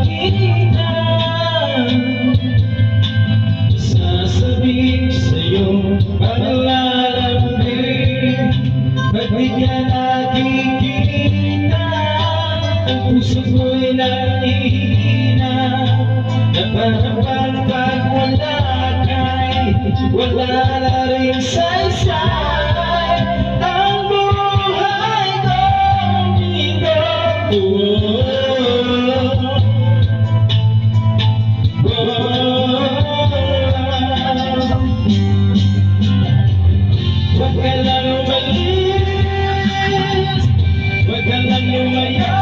nakita. Sasabihin sa'yo paglalambing, pag di ka nakikita, ang puso ko'y nangihina, na parang pag wala ka'y wala na rin saysay. Ang buhay ko'y dito. Wag ka lang umalis, wag ka lang lumayo.